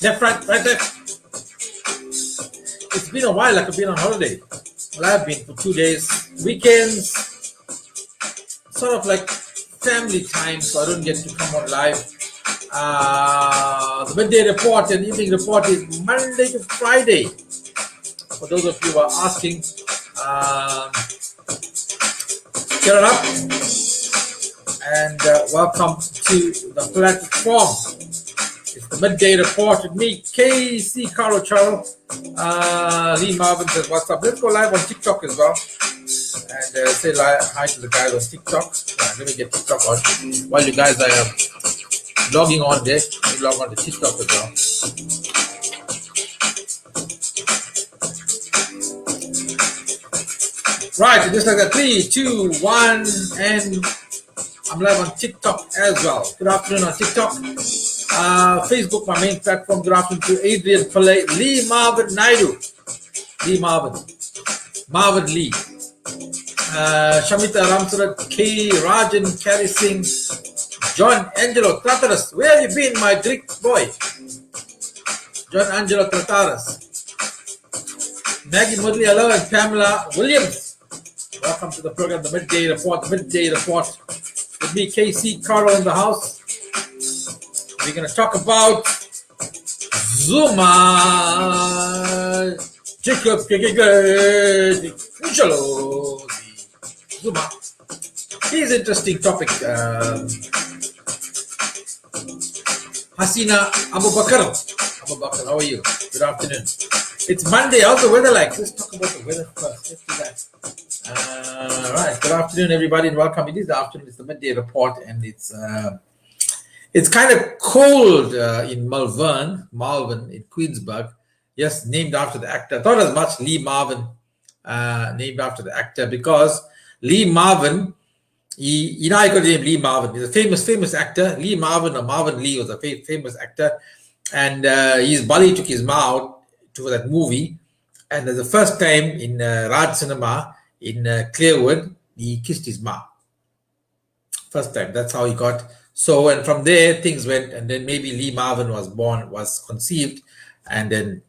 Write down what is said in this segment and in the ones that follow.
Left, right, left. It's been a while, like I've been on holiday. Well, I've been for 2 days. Weekends, sort of like family time, so I don't get to come on live. The midday report and evening report is Monday to Friday. For those of you who are asking, get it up and welcome to the platform. It's the midday report with me, KC Carlo Charo. Lee Marvin says, what's up? Let's go live on TikTok as well. And say hi to the guys on TikTok. Let me get TikTok on. While you guys are logging on there, let me log on to TikTok as well. Right, just like that. 3, 2, 1, and I'm live on TikTok as well. Good afternoon on TikTok. Facebook, my main platform. Good afternoon to Adrian Pillay, Lee Marvin Naidu, Lee Marvin, Marvin Lee, Shamita Ramsarat, K. Rajan, Carrie Singh, John Angelo Trataras. Where have you been, my Greek boy? John Angelo Trataras, Maggie Mudley, hello, and Pamela Williams. Welcome to the program, the Midday Report. The Midday Report with me, KC Carlo, in the house. We're going to talk about Zuma Jacob Zuma. Here's an interesting topic. Hasina Abu Bakr, how are you? Good afternoon. It's Monday. How's the weather like? Let's talk about the weather first. Let's do that. Right. Good afternoon, everybody, and welcome. It is the afternoon. It's the Midday Report, and it's kind of cold in Malvern, in Queensburg. Yes, named after the actor. I thought as much, Lee Marvin, named after the actor, because Lee Marvin, I got the name Lee Marvin. He's a famous actor. Lee Marvin, or Marvin Lee, was a famous actor. And his buddy took his ma out to that movie. And the first time in Raj Cinema in Clearwood, he kissed his ma. First time. That's how he got. So, and from there, things went, and then maybe Lee Marvin was conceived, and then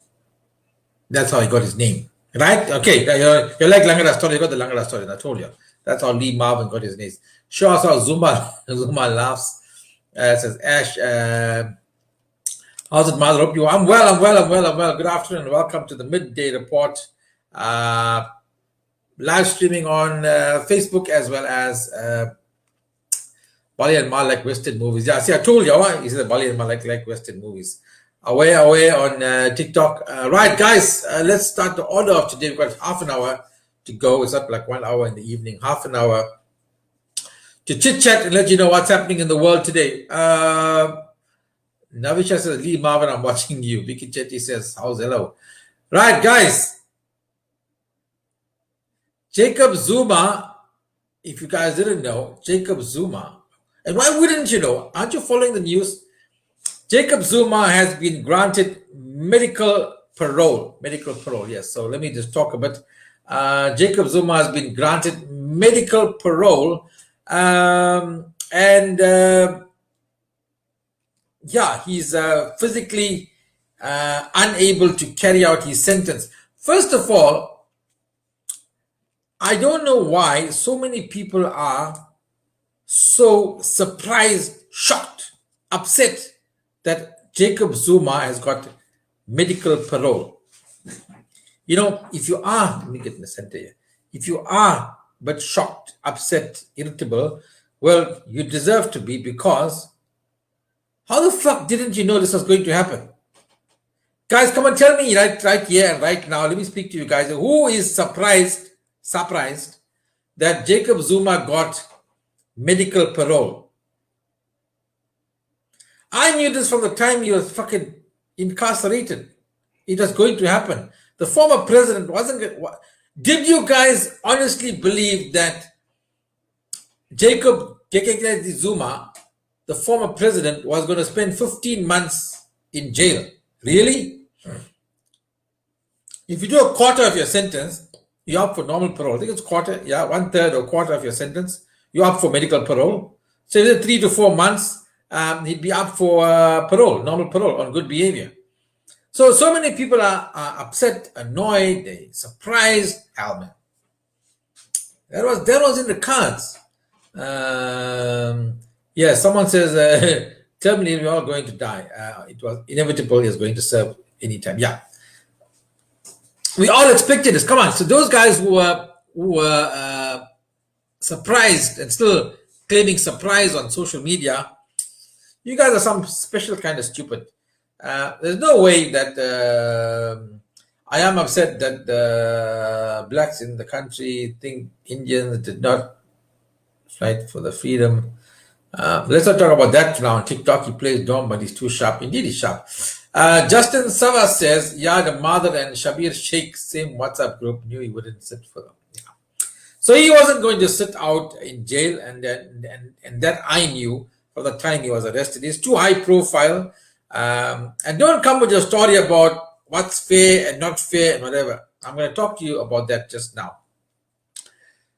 that's how he got his name. Right? Okay, you're like Langara story. You got the Langara story, I told you. That's how Lee Marvin got his name. Show us how Zuma laughs. Says Ash, how's it, Mother? Hope you. I'm well. Good afternoon, and welcome to the Midday Report. Live streaming on Facebook as well as Bali and Ma like Western movies. Yeah, see, I told you, he said Bali and Ma like Western movies. Away on TikTok. Right, guys, let's start the order of today. We've got half an hour to go. It's up like 1 hour in the evening, half an hour to chit-chat and let you know what's happening in the world today. Navisha says, Lee Marvin, I'm watching you. Vicky Chetty says, how's hello? Right, guys. Jacob Zuma, if you guys didn't know, Jacob Zuma, and why wouldn't you know? Aren't you following the news? Jacob Zuma has been granted medical parole. Yes. So let me just talk a bit. Jacob Zuma has been granted medical parole. He's physically unable to carry out his sentence. First of all, I don't know why so many people are so surprised, shocked, upset that Jacob Zuma has got medical parole. You know, if you are, let me get in the center here. If you are but shocked, upset, irritable, well, you deserve to be, because how the fuck didn't you know this was going to happen? Guys, come and tell me right here, right now. Let me speak to you guys. Who is surprised that Jacob Zuma got medical parole? I knew this from the time he was fucking incarcerated. It was going to happen. The former president wasn't. Did you guys honestly believe that Jacob Zuma, the former president, was going to spend 15 months in jail? Really? If you do a quarter of your sentence, you're up for normal parole. I think it's quarter, 1/3 or quarter of your sentence, you're up for medical parole. So 3 to 4 months, he'd be up for parole, normal parole on good behavior. So many people are upset, annoyed, they surprised. Hell, man, that was in the cards. Yeah, someone says, terminally, we're all going to die. It was inevitable. He was going to serve anytime. Yeah, we all expected this. Come on. So those guys who were surprised and still claiming surprise on social media, you guys are some special kind of stupid. There's no way that I am upset that the blacks in the country think Indians did not fight for the freedom. Let's not talk about that now. On TikTok, he plays dumb, but he's too sharp. Indeed, he's sharp. Justin Sava says, yeah, the mother and Shabir Sheikh, same WhatsApp group, knew he wouldn't sit for them. Yeah. So he wasn't going to sit out in jail, and that I knew from the time he was arrested. He's too high profile. And don't come with your story about what's fair and not fair and whatever. I'm going to talk to you about that just now.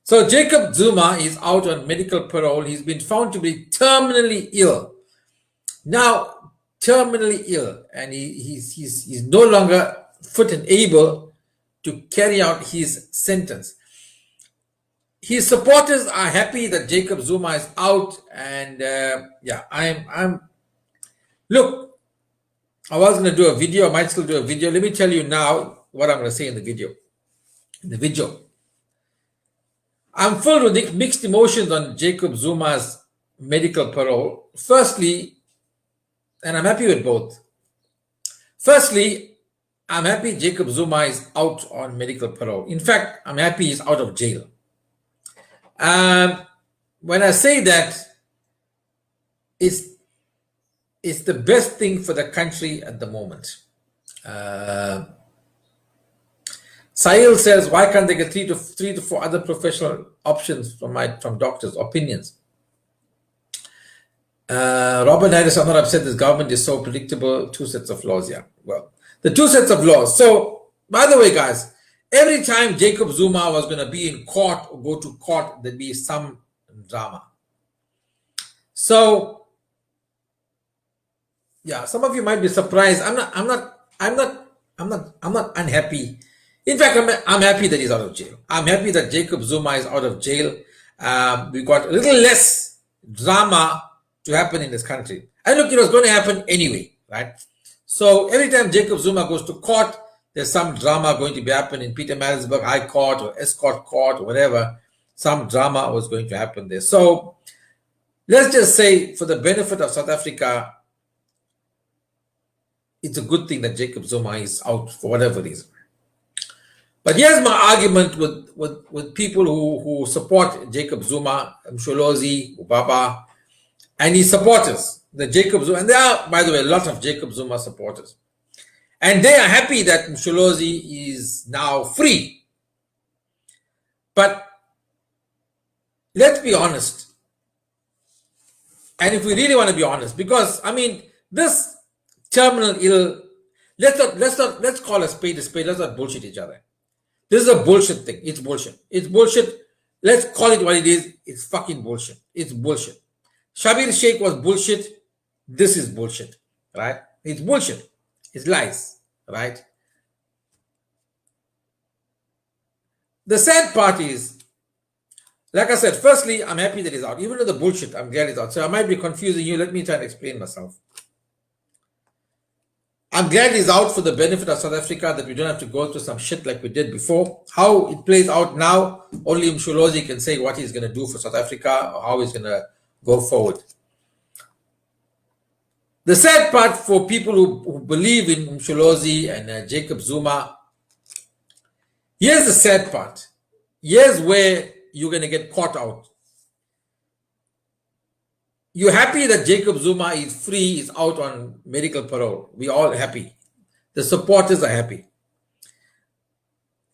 So Jacob Zuma is out on medical parole. He's been found to be terminally ill. Now, terminally ill, and he's no longer fit and able to carry out his sentence. His supporters are happy that Jacob Zuma is out, and yeah, I'm. Look, I was going to do a video. I might still do a video. Let me tell you now what I'm going to say in the video. I'm filled with mixed emotions on Jacob Zuma's medical parole. Firstly, and I'm happy with both. Firstly, I'm happy Jacob Zuma is out on medical parole. In fact, I'm happy he's out of jail. When I say that, it's the best thing for the country at the moment. Sahil says, why can't they get three to four other professional options from doctors' opinions? Robert Harris, I'm not upset. This government is so predictable. 2 sets of laws, yeah. Well, the 2 sets of laws. So, by the way, guys, every time Jacob Zuma was going to be in court or go to court, there'd be some drama. So, yeah, some of you might be surprised. I'm not unhappy. In fact, I'm happy that he's out of jail. I'm happy that Jacob Zuma is out of jail. We got a little less drama to happen in this country. And look, it was going to happen anyway, right? So every time Jacob Zuma goes to court, there's some drama going to be happening in Pietermaritzburg High Court or Escort Court or whatever. Some drama was going to happen there. So let's just say, for the benefit of South Africa, it's a good thing that Jacob Zuma is out for whatever reason. But here's my argument with people who support Jacob Zuma, Msholozi, Ubaba, and his supporters, the Jacob Zuma, and there are, by the way, a lot of Jacob Zuma supporters. And they are happy that Msholozi is now free. But let's be honest. And if we really want to be honest, because, I mean, this terminal ill, let's call a spade. Let's not bullshit each other. This is a bullshit thing. It's bullshit. It's bullshit. Let's call it what it is. It's fucking bullshit. It's bullshit. Shabir Sheikh was bullshit. This is bullshit, right? It's bullshit. It's lies, right? The sad part is, like I said, firstly, I'm happy that he's out. Even though the bullshit, I'm glad he's out. So I might be confusing you. Let me try and explain myself. I'm glad he's out for the benefit of South Africa, that we don't have to go through some shit like we did before. How it plays out now, only Msholozi can say what he's going to do for South Africa or how he's going to go forward. The sad part for people who believe in Msholozi and Jacob Zuma, here's the sad part. Here's where you're going to get caught out. You're happy that Jacob Zuma is free, is out on medical parole. We're all happy. The supporters are happy.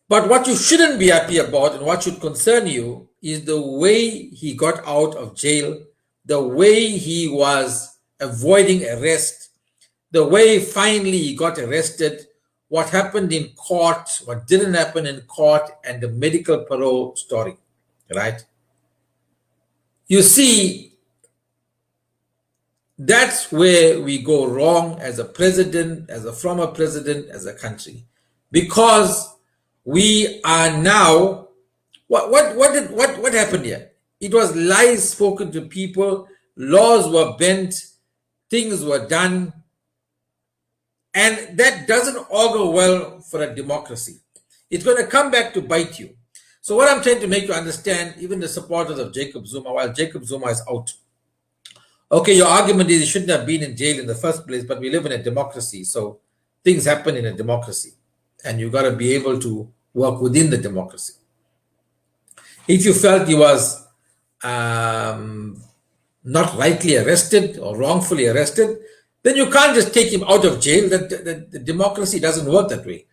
But what you shouldn't be happy about and what should concern you is the way he got out of jail, the way he was avoiding arrest, the way finally he got arrested, what happened in court, what didn't happen in court, and the medical parole story, right? You see, That's where we go wrong as a president, as a former president, as a country, because we are now what happened here? It was lies spoken to people, laws were bent, things were done, and that doesn't augur well for a democracy. It's going to come back to bite you. So what I'm trying to make you understand, even the supporters of Jacob Zuma, while Jacob Zuma is out, okay, your argument is he shouldn't have been in jail in the first place, but we live in a democracy, so things happen in a democracy, and you got to be able to work within the democracy. If you felt he was not rightly arrested or wrongfully arrested, then you can't just take him out of jail. The democracy doesn't work that way.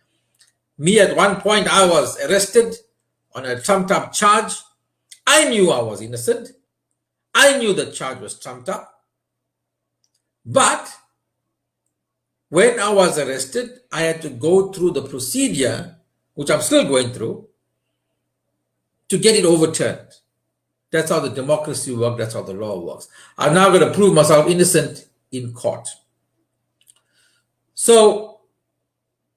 Me, at one point, I was arrested on a trumped-up charge. I knew I was innocent. I knew the charge was trumped up. But when I was arrested, I had to go through the procedure, which I'm still going through, to get it overturned. That's how the democracy works. That's how the law works. I'm now going to prove myself innocent in court. So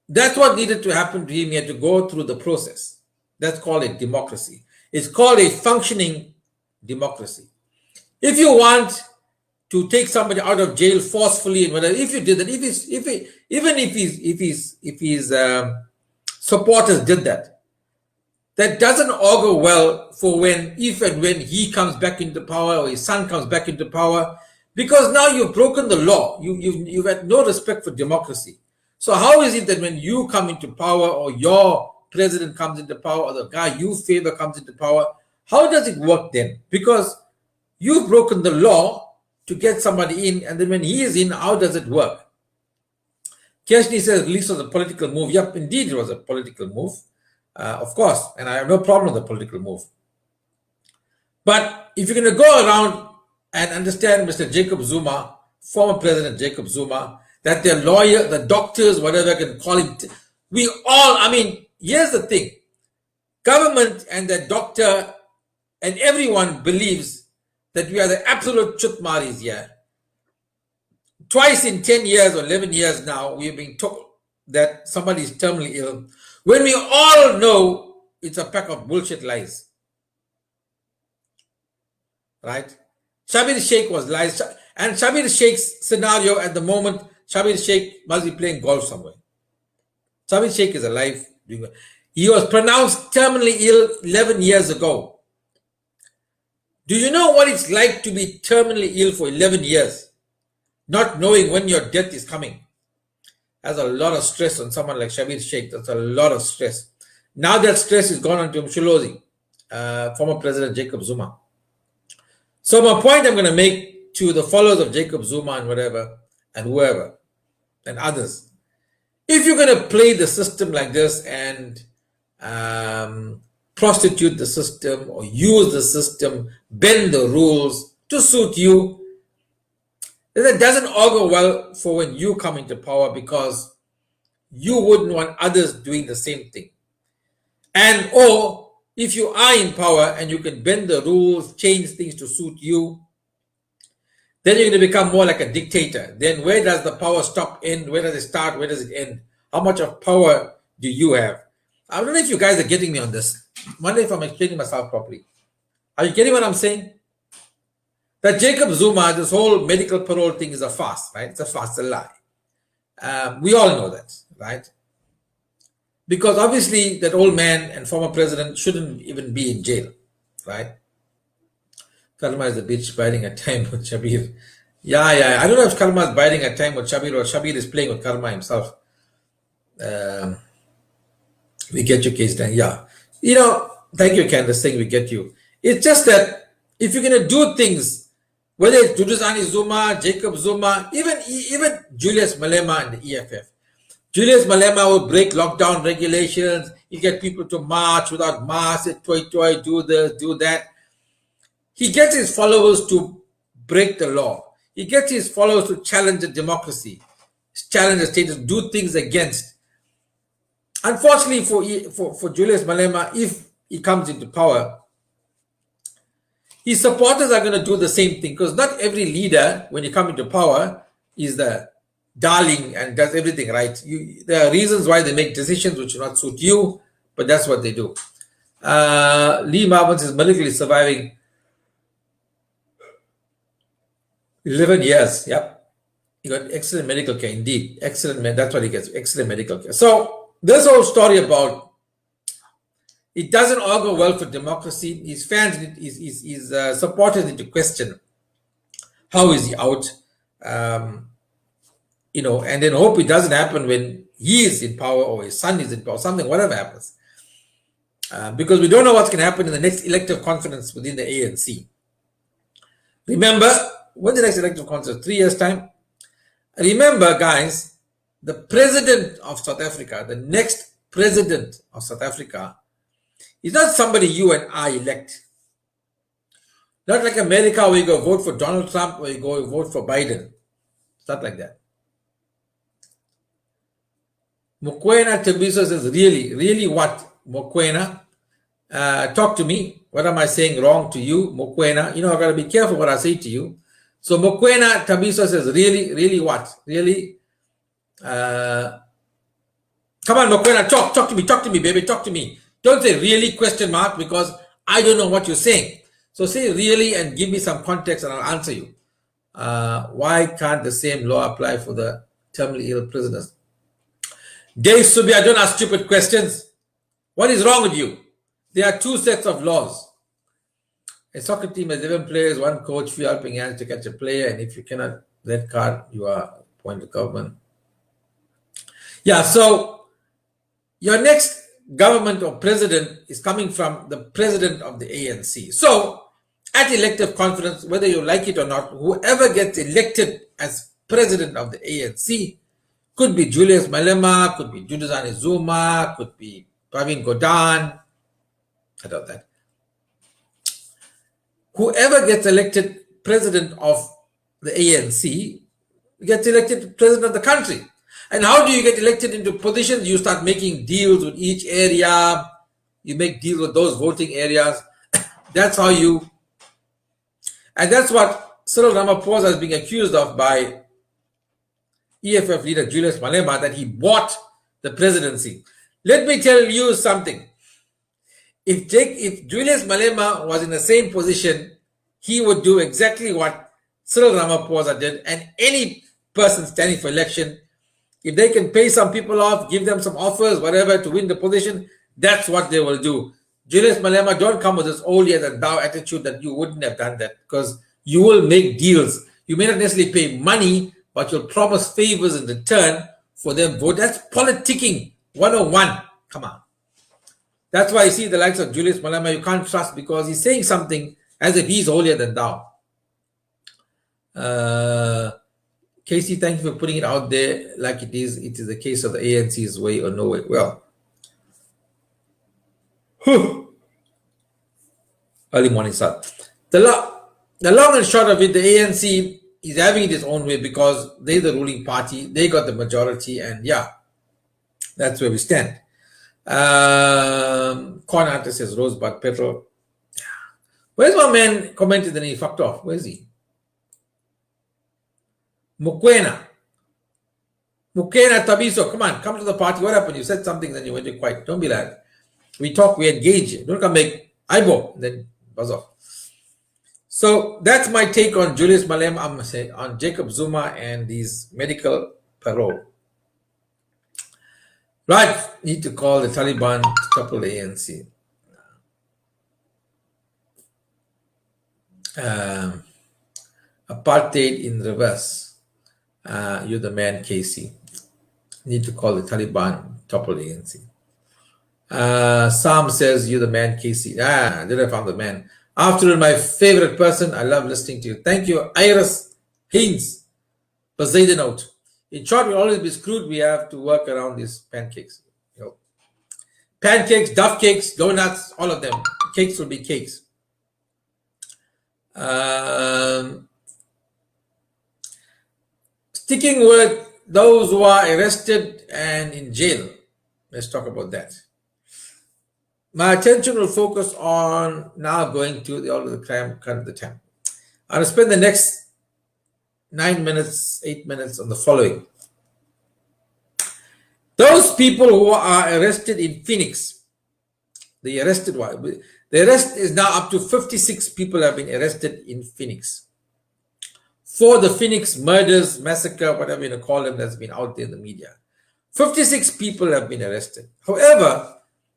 that's what needed to happen to him. He had to go through the process. That's called a democracy. It's called a functioning democracy. If you want to take somebody out of jail forcefully and whatever, if you did that, if his supporters did that, that doesn't augur well for if and when he comes back into power or his son comes back into power, because now you've broken the law. You've had no respect for democracy. So how is it that when you come into power, or your president comes into power, or the guy you favor comes into power, how does it work then? Because you've broken the law to get somebody in, and then when he is in, how does it work? Keshni says release was a political move. Yep, indeed it was a political move. Of course, and I have no problem with the political move. But if you're going to go around and understand Mr. Jacob Zuma, former President Jacob Zuma, that their lawyer, the doctors, whatever I can call him, here's the thing. Government and the doctor and everyone believes that we are the absolute chutmaris here. Twice in 10 years or 11 years now, we have been told that somebody is terminally ill, when we all know it's a pack of bullshit lies. Right? Shabir Sheikh was lies. And Shabir Sheikh's scenario at the moment, Shabir Sheikh must be playing golf somewhere. Shabir Sheikh is alive. He was pronounced terminally ill 11 years ago. Do you know what it's like to be terminally ill for 11 years? Not knowing when your death is coming. That's a lot of stress on someone like Shabir Sheikh. That's a lot of stress. Now that stress is gone on to Msholozi, former President Jacob Zuma. So my point I'm going to make to the followers of Jacob Zuma and whatever, and whoever, and others, if you're going to play the system like this and prostitute the system or use the system, bend the rules to suit you, that doesn't augur well for when you come into power, because you wouldn't want others doing the same thing. And or if you are in power and you can bend the rules, change things to suit you, then you're going to become more like a dictator. Then where does the power stop, end? Where does it start? Where does it end? How much of power do you have? I don't know if you guys are getting me on this. I wonder if I'm explaining myself properly. Are you getting what I'm saying? That Jacob Zuma, this whole medical parole thing is a farce, right? It's a farce, a lie. We all know that, right? Because obviously that old man and former president shouldn't even be in jail, right? Karma is a bitch biding a time with Shabir. Yeah. I don't know if Karma is biding a time with Shabir or Shabir is playing with Karma himself. We get your case done. Yeah. Thank you, Candace, saying we get you. It's just that if you're going to do things, whether it's Duduzani Zuma, Jacob Zuma, even Julius Malema and the EFF. Julius Malema will break lockdown regulations. You get people to march without masks, toy, do this, do that. He gets his followers to break the law. He gets his followers to challenge the democracy, challenge the state, do things against. Unfortunately for Julius Malema, if he comes into power, his supporters are going to do the same thing, because not every leader, when you come into power, is the darling and does everything right. There are reasons why they make decisions which will not suit you, but that's what they do. Lee Marvins is medically surviving 11 years. Yep. He got excellent medical care, indeed. Excellent. That's what he gets. Excellent medical care. So this whole story about it doesn't all go well for democracy. His fans, his supporters need to question how is he out, and then hope it doesn't happen when he is in power or his son is in power, something, whatever happens. Because we don't know what's going to happen in the next elective conference within the ANC. Remember, when the next elective conference? 3 years' time? Remember, guys, the president of South Africa, the next president of South Africa, is not somebody you and I elect. Not like America where you go vote for Donald Trump or you go vote for Biden. It's not like that. Mokoena Tabiso says, really what? Mokoena, talk to me. What am I saying wrong to you? Mokoena, I've got to be careful what I say to you. So Mokoena Tabiso says, really what? Really? Come on, Mokoena, talk to me, baby, talk to me. Don't say really question mark, because I don't know what you're saying. So say really and give me some context and I'll answer you. Why can't the same law apply for the terminally ill prisoners? Dave Subia, don't ask stupid questions. What is wrong with you? There are two sets of laws. A soccer team has 11 players, one coach, few helping hands to catch a player, and if you cannot red card, you are appointed government. Yeah, so your next government or president is coming from the president of the ANC. So at elective conference, whether you like it or not, whoever gets elected as president of the ANC could be Julius Malema, could be Duduzane Zuma, could be Pravin Gordhan. I doubt that. Whoever gets elected president of the ANC gets elected president of the country. And how do you get elected into positions? You start making deals with each area. You make deals with those voting areas. That's how you... And that's what Cyril Ramaphosa is being accused of by EFF leader Julius Malema, that he bought the presidency. Let me tell you something. If Julius Malema was in the same position, he would do exactly what Cyril Ramaphosa did, and any person standing for election, if they can pay some people off, give them some offers, whatever, to win the position, that's what they will do. Julius Malema, don't come with this holier than thou attitude that you wouldn't have done that, because you will make deals. You may not necessarily pay money, but you'll promise favors in return for them vote. That's politicking 101. Come on. That's why you see the likes of Julius Malema, you can't trust, because he's saying something as if he's holier than thou. Casey, thank you for putting it out there like it is. It is the case of the ANC's way or no way. Well, early morning start. The long and short of it, the ANC is having it its own way because they're the ruling party. They got the majority, and yeah, that's where we stand. Corn Hunter says Rosebud Petrol. Where's my man commented and he fucked off? Where's he? Mokoena Tabiso, come to the party. What happened? You said something, then you went quiet. Don't be like that. We talk, we engage. Don't come make eyeball, then buzz off. So that's my take on Julius Malema, I'm going to say, on Jacob Zuma and these medical parole. Right, need to call the Taliban to topple the ANC. Apartheid in reverse. You're the man, Casey. Need to call the Taliban, topple the ANC. Sam says, you're the man, Casey. Did I found the man? Afternoon, my favorite person. I love listening to you. Thank you, Iris Haynes. Poseidon note. In short, we'll always be screwed. We have to work around these pancakes. Pancakes, duff cakes, donuts, all of them. Cakes will be cakes. Sticking with those who are arrested and in jail. Let's talk about that. My attention will focus on now going to the order of the crime cut of the time. I'll spend the next 9 minutes, 8 minutes on the following. Those people who are arrested in Phoenix, the arrested one, the arrest is now up to 56 people have been arrested in Phoenix for the Phoenix murders, massacre, whatever you call them, that's been out there in the media. 56 people have been arrested. However,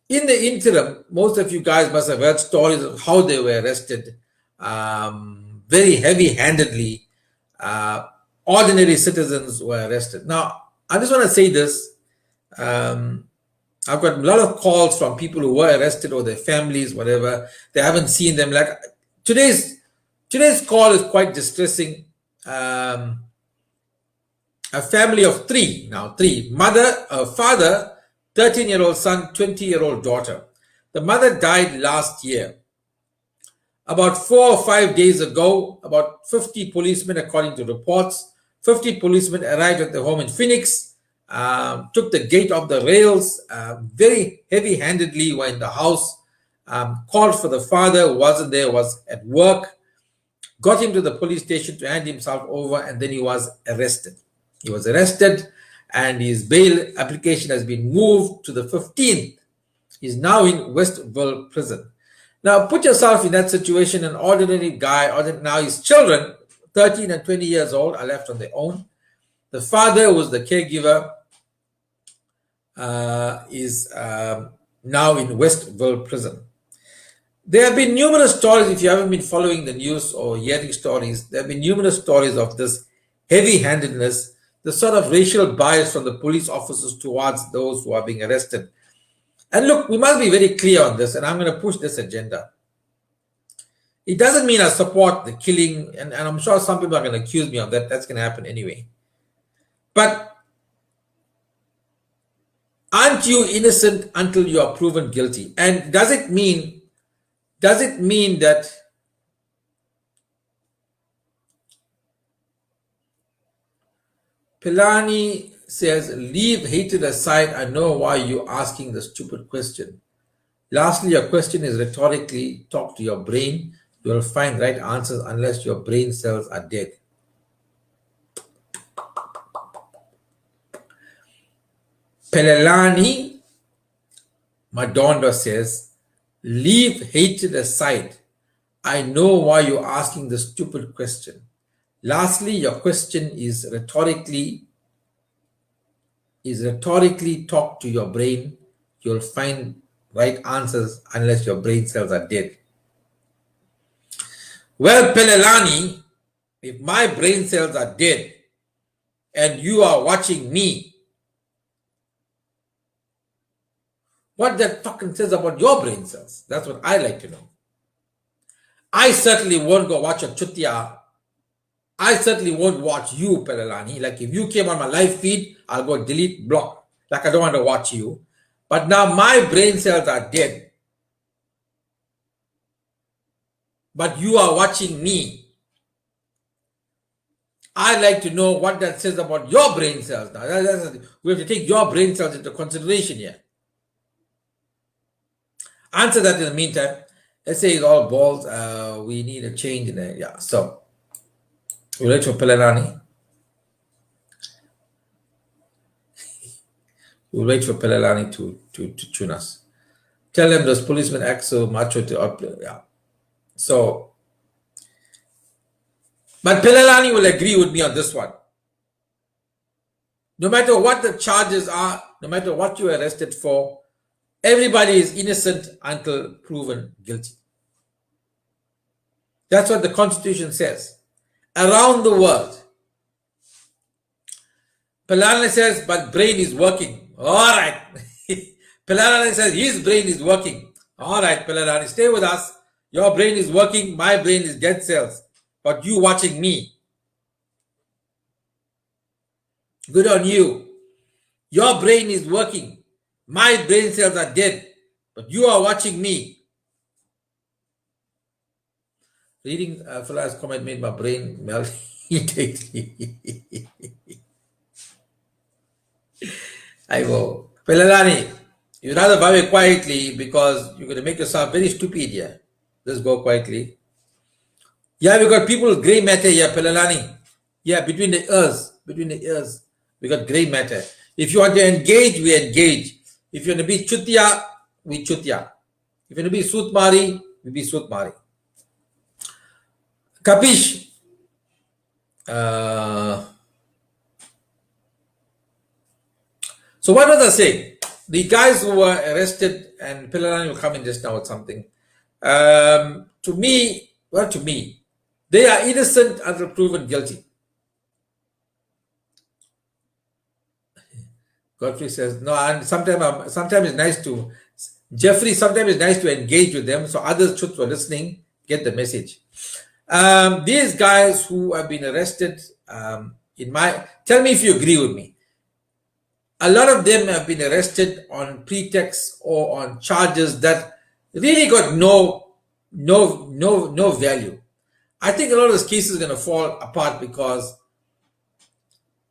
in the interim, most of you guys must have heard stories of how they were arrested very heavy-handedly. Ordinary citizens were arrested. Now, I just want to say this. I've got a lot of calls from people who were arrested or their families, whatever. They haven't seen them. Like today's call is quite distressing. A family of three, mother, a father, 13-year-old son, 20-year-old daughter. The mother died last year. About 4 or 5 days ago, about 50 policemen, according to reports, 50 policemen arrived at the home in Phoenix, took the gate off the rails, very heavy-handedly were in the house, called for the father who wasn't there, was at work, got him to the police station to hand himself over, and then he was arrested. He was arrested, and his bail application has been moved to the 15th. He's now in Westville prison. Now, put yourself in that situation. An ordinary guy, now his children, 13 and 20 years old, are left on their own. The father, who was the caregiver, is now in Westville prison. There have been numerous stories, if you haven't been following the news or hearing stories, there have been numerous stories of this heavy-handedness, the sort of racial bias from the police officers towards those who are being arrested. And look, we must be very clear on this, and I'm going to push this agenda. It doesn't mean I support the killing, and I'm sure some people are going to accuse me of that. That's going to happen anyway. But aren't you innocent until you are proven guilty? And does it mean that Pilani says, leave hatred aside, I know why you're asking the stupid question. Lastly, your question is rhetorically, talk to your brain. You will find right answers unless your brain cells are dead. Pelelani Madonda says, leave hatred aside. I know why you're asking the stupid question. Lastly, your question is rhetorically talk to your brain. You'll find right answers unless your brain cells are dead. Well, Pelelani, if my brain cells are dead and you are watching me, what that fucking says about your brain cells? That's what I like to know. I certainly won't go watch a chutia. I certainly won't watch you, Pelelani. Like if you came on my live feed, I'll go delete, block. Like I don't want to watch you. But now my brain cells are dead. But you are watching me. I like to know what that says about your brain cells now. We have to take your brain cells into consideration here. Answer that in the meantime. Let's say it's all balls. We need a change in there. Yeah, so we'll wait for Pelelani. We'll wait for Pelelani to tune us. Tell them those policemen act so macho to upload. Yeah. So, but Pelelani will agree with me on this one. No matter what the charges are, no matter what you are arrested for, everybody is innocent until proven guilty. That's what the Constitution says. Around the world. Pelelani says, but brain is working. All right. Pelelani says his brain is working. All right, Pelelani, stay with us. Your brain is working. My brain is dead cells. But you watching me. Good on you. Your brain is working. My brain cells are dead. But you are watching me. Reading Fala's comment made my brain melt. I go. Pelelani, You'd rather bow it quietly because you're going to make yourself very stupid here. Just go quietly. Yeah, we got people with grey matter here, Pelalani. Yeah, between the ears. Between the ears. We got grey matter. If you want to engage, we engage. If you want to be chutia, we chutia. If you want to be sutmari, we be sutmari. Kapish? So what was I saying? The guys who were arrested, and Pilarani will come in just now with something. To me, they are innocent until proven guilty. Godfrey says, no, and sometimes it's nice to, Jeffrey, sometimes it's nice to engage with them so others who are listening get the message. These guys who have been arrested, tell me if you agree with me. A lot of them have been arrested on pretext or on charges that really got no value. I think a lot of those cases are going to fall apart because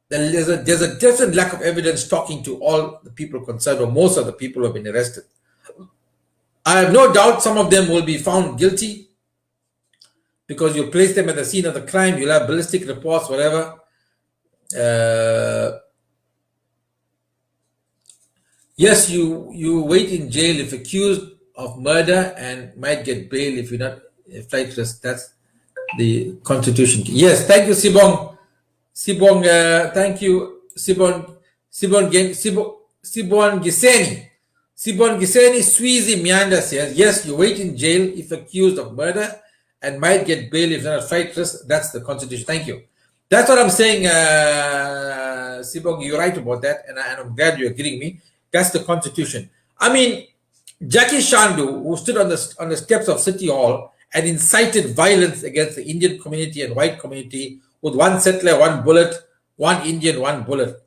there's a definite lack of evidence talking to all the people concerned, or most of the people who have been arrested. I have no doubt some of them will be found guilty because you place them at the scene of the crime, you'll have ballistic reports, whatever. Yes, you wait in jail if accused of murder and might get bail if you're not a flight risk. That's the Constitution. Yes, thank you, Sibong. Thank you, Sibon Giseni. Sibon Giseni Sweezy Mianda says, yes, you wait in jail if accused of murder and might get bail if not a flight risk. That's the Constitution. Thank you. That's what I'm saying, Sibong. You're right about that, and I'm glad you're agreeing with me. That's the Constitution. I mean, Jackie Shandu, who stood on the steps of City Hall and incited violence against the Indian community and white community with one settler, one bullet, one Indian, one bullet.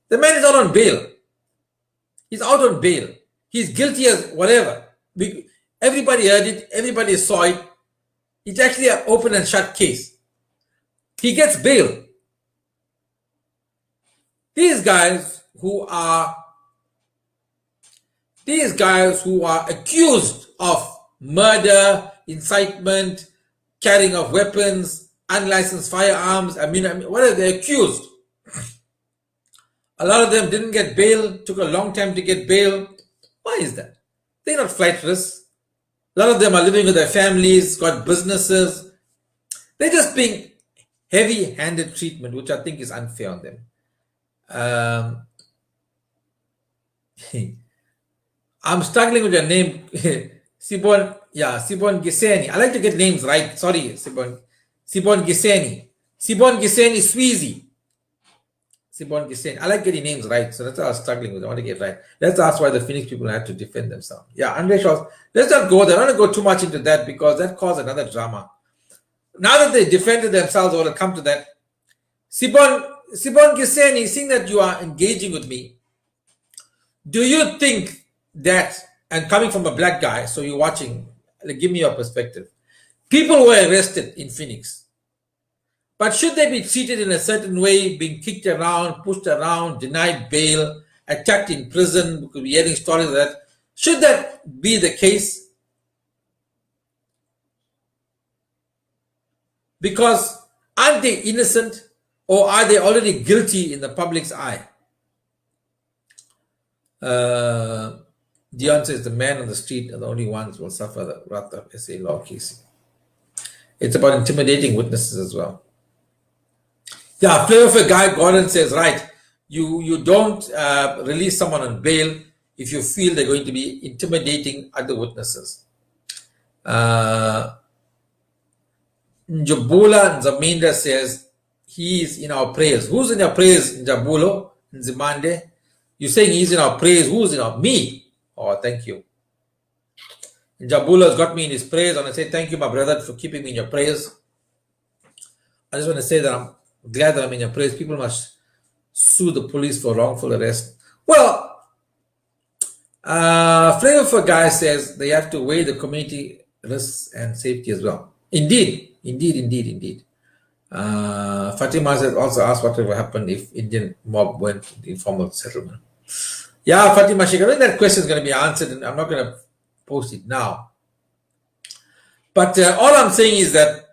The man is out on bail. He's out on bail. He's guilty as whatever. Everybody heard it. Everybody saw it. It's actually an open and shut case. He gets bail. These guys who are accused of murder, incitement, carrying of weapons, unlicensed firearms, what are they accused? A lot of them didn't get bail, took a long time to get bail. Why is that? They're not flight risks. A lot of them are living with their families, got businesses. They're just being heavy-handed treatment, which I think is unfair on them. I'm struggling with your name, Sibon Giseni. I like to get names right. Sorry, Sibon Giseni. Sibon Giseni Sweezy. Sibon Giseni. I like getting names right, so that's what I was struggling with. I want to get right. Let's ask why the Phoenix people had to defend themselves. Yeah, Andre Shaw. Let's not go there. I don't want to go too much into that because that caused another drama. Now that they defended themselves, I want to come to that. Sibon Giseni, seeing that you are engaging with me, do you think that, and coming from a black guy, so you're watching, give me your perspective. People were arrested in Phoenix, but should they be treated in a certain way, being kicked around, pushed around, denied bail, attacked in prison? We could be hearing stories of that. Should that be the case? Because aren't they innocent, or are they already guilty in the public's eye? The answer is the man on the street are the only ones who will suffer the wrath of SA law case. It's about intimidating witnesses as well. Yeah, Flavor for Guy Gordon says, right, you don't release someone on bail if you feel they're going to be intimidating other witnesses. Njabula Nzamindra says, he is in our prayers. Who's in our prayers, Njabulo Nzimande? You're saying he's in our prayers. Who's in our? Me. Oh, thank you. Njabula has got me in his prayers. I want to say thank you, my brother, for keeping me in your prayers. I just want to say that I'm glad that I'm in your prayers. People must sue the police for wrongful arrest. Well, Flavor for Guy says they have to weigh the community risks and safety as well. Indeed. Fatima says also asked what would happen if Indian mob went into informal settlement. Yeah, Fatima Sheikh, I think that question is going to be answered, and I'm not going to post it now. But all I'm saying is that,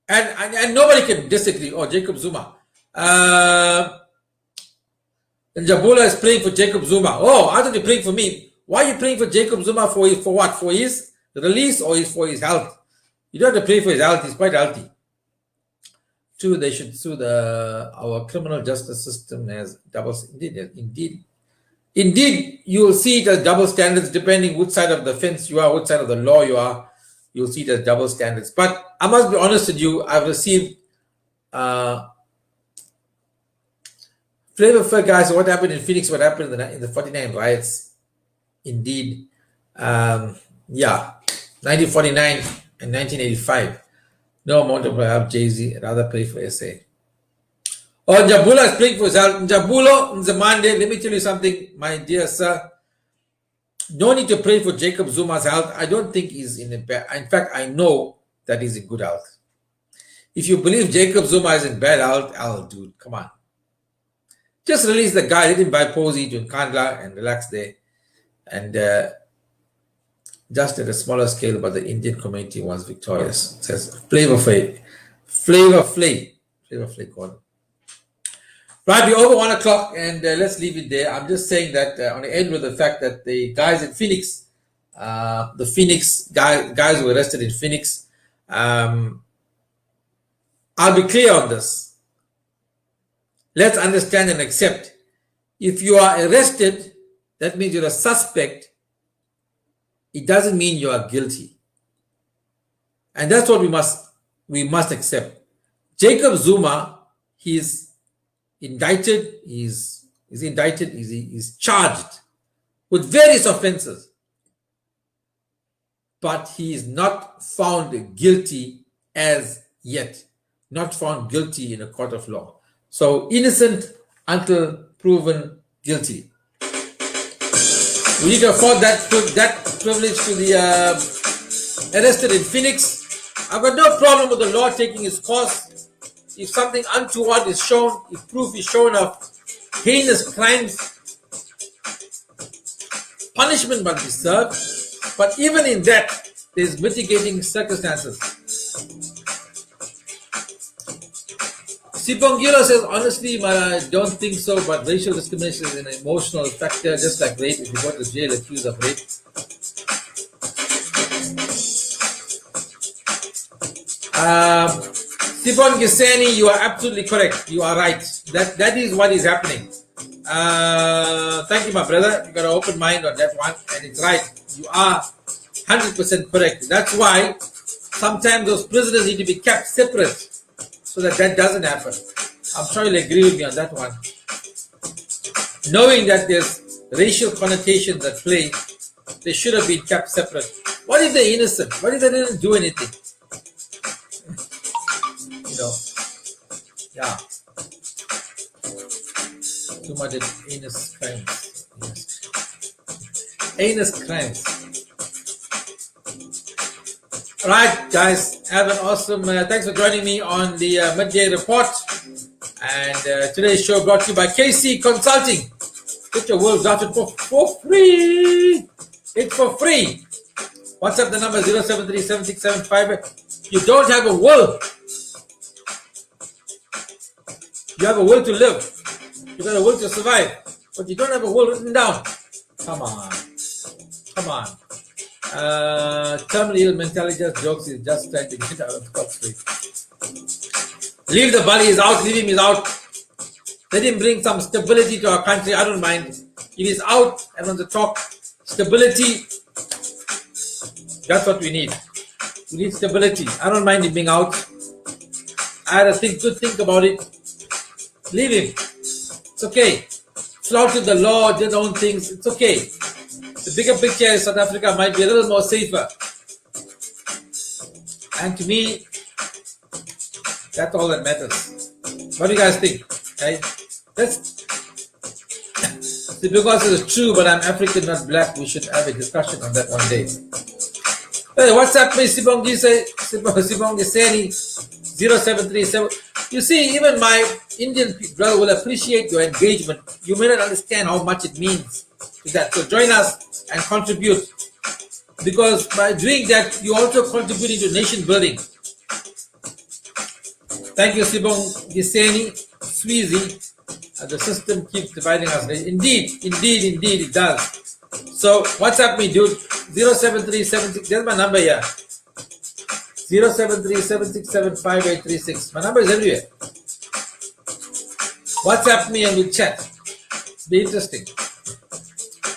and nobody can disagree. Oh, Jacob Zuma. And Jabula is praying for Jacob Zuma. Oh, I thought you're praying for me. Why are you praying for Jacob Zuma for what? For his release or for his health? You don't have to pray for his health. He's quite healthy. True, they should sue our criminal justice system as doubles. Indeed, you will see it as double standards depending which side of the fence you are, which side of the law you are. You'll see it as double standards. But I must be honest with you, I've received flavor for guys, what happened in Phoenix, what happened in the 49 riots. Indeed, 1949 and 1985. No amount of help, Jay-Z, rather pray for SA. Oh, Njabula is praying for his health. Njabulo, Nzamande, let me tell you something, my dear sir. No need to pray for Jacob Zuma's health. I don't think he's in fact, I know that he's in good health. If you believe Jacob Zuma is in bad health, dude, come on. Just release the guy, let him buy Posey to Kandla and relax there. And just at a smaller scale, but the Indian community was victorious. It says Flavor Flav, God. Right, we're over 1 o'clock, and let's leave it there. I'm just saying that on the end with the fact that the guys in Phoenix, the Phoenix guys who were arrested in Phoenix, I'll be clear on this. Let's understand and accept. If you are arrested, that means you're a suspect. It doesn't mean you are guilty. And that's what we must accept. Jacob Zuma, he's indicted, he's charged with various offenses. But he is not found guilty as yet. Not found guilty in a court of law. So innocent until proven guilty. We need to afford that privilege to the arrested in Phoenix. I've got no problem with the law taking its course. If something untoward is shown, if proof is shown of heinous crimes, punishment must be served. But even in that, there's mitigating circumstances. Sipongilo says, honestly, I don't think so, but racial discrimination is an emotional factor, just like rape. If you go to jail accused of rape. Sipon Giseni, you are absolutely correct. You are right. That is what is happening. Thank you, my brother. You got an open mind on that one, and it's right. You are 100% correct. That's why sometimes those prisoners need to be kept separate, so that doesn't happen. I'm sure you'll agree with me on that one. Knowing that there's racial connotations at play, they should have been kept separate. What if they're innocent? What if they didn't do anything? Yeah. Too much heinous crimes. Heinous crimes. All right, guys, have an awesome. Thanks for joining me on the midday report. And today's show brought to you by KC Consulting. Get your world drafted for free. It's for free. WhatsApp the number 073-767-5. You don't have a will. You have a will to live. You got a will to survive. But you don't have a will written down. Come on. Terminally ill mentality just jokes. Is just trying to get out of God's street. Leave the bully is out. Leave him is out. Let him bring some stability to our country. I don't mind. It is out and on the top. Stability. That's what we need. We need stability. I don't mind him being out. I had a good think about it. Leave him. It's okay. Flouted the law, did their own things. It's okay. The bigger picture is South Africa might be a little more safer. And to me, that's all that matters. What do you guys think? Okay? Because it's true, but I'm African, not black. We should have a discussion on that one day. Hey, what's up, Sibongi Seni 0737. You see, even my Indian brother will appreciate your engagement. You may not understand how much it means to that. So join us and contribute, because by doing that, you also contribute to nation building. Thank you, Sibong Giseni, Sweezy. The system keeps dividing us. Indeed, it does. So WhatsApp me, dude. 07376. There's my number here. 07376758836. My number is everywhere. WhatsApp me and we'll chat. Be interesting.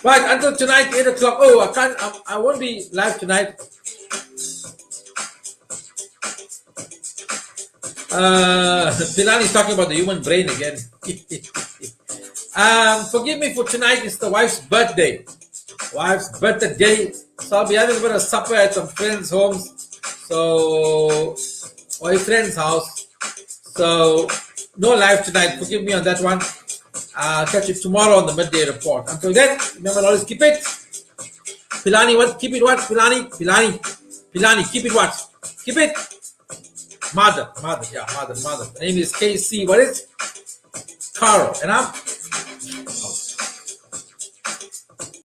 Right, until tonight, 8 o'clock. Oh, I won't be live tonight. Pilani's talking about the human brain again. Forgive me for tonight. It's the wife's birthday. So I'll be having a bit of supper at some friends' homes. Or a friend's house. So no live tonight. Forgive me on that one. I'll catch you tomorrow on the midday report. Until then, remember, always keep it. Pilani, what? Keep it what? Pilani, keep it what? Keep it. Mother. The name is KC. What is? Caro. And I'm